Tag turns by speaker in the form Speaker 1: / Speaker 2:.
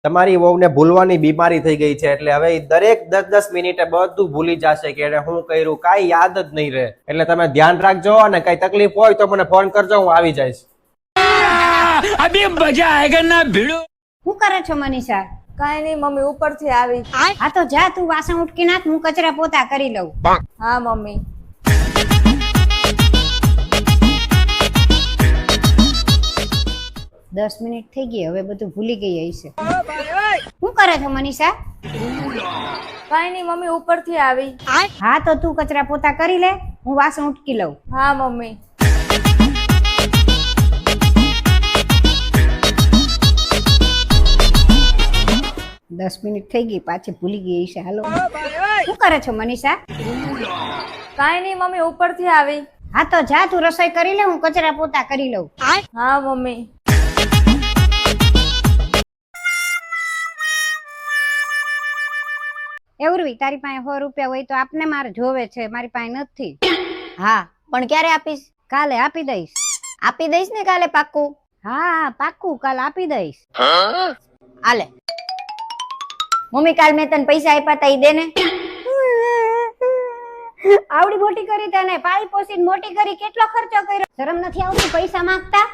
Speaker 1: તમારી વહુને ભૂલવાની બીમારી થઈ ગઈ છે, એટલે હવે દરેક 10-10 મિનિટે બધું ભૂલી જશે કે એને શું કર્યું, કાંઈ યાદ જ નહીં રહે. એટલે તમે ધ્યાન રાખજો અને કઈ તકલીફ હોય તો મને ફોન કરજો, હું આવી જઈશ.
Speaker 2: અભી મજા આયેગા ના ભીડો.
Speaker 3: શું કરે છો મનીષા?
Speaker 4: કાઈ નહીં મમ્મી, ઉપરથી આવી.
Speaker 3: હા તો જા, તું વાસણ ઉટકી નાખ, હું કચરા પોતા કરી લઉં.
Speaker 4: હા મમ્મી.
Speaker 3: દસ મિનિટ થઈ ગઈ, હવે બધું ભૂલી ગઈ હશે. શું કરે છો મનીષા?
Speaker 4: કાઈ નહીં મમ્મી, ઉપરથી આવી.
Speaker 3: હા તો તું કચરા પોતા કરી લે, હું વાસણ ઉટકી લઉં.
Speaker 4: હા મમ્મી.
Speaker 3: દસ મિનિટ થઈ ગઈ, પાછી ભૂલી ગઈ હશે. હાલો, શું કરે છો મનીષા?
Speaker 4: કાઈ નહીં મમ્મી, ઉપરથી આવી.
Speaker 3: હા તો જા, તું રસોઈ કરી લે, હું કચરા પોતા કરી લઉં.
Speaker 4: હા મમ્મી.
Speaker 3: એવું તારી પાસે 100 રૂપિયા હોય તો આપને, મારે જોવે છે, મારી પાસે નથી.
Speaker 5: હા પણ ક્યારે આપીશ?
Speaker 3: કાલે આપી દઈશ.
Speaker 5: આપી દઈશ ને કાલે પાક્કું?
Speaker 3: હા પાક્કું, કાલ આપી દઈશ.
Speaker 5: આલે મમ્મી, કાલ મેં તને પૈસા આપ્યા તા ઈ દે ને.
Speaker 3: આવડી મોટી કરી તને, પાળી પોસીને મોટી કરી, કેટલો ખર્ચો કર્યો, શરમ નથી આવતી પૈસા માંગતા?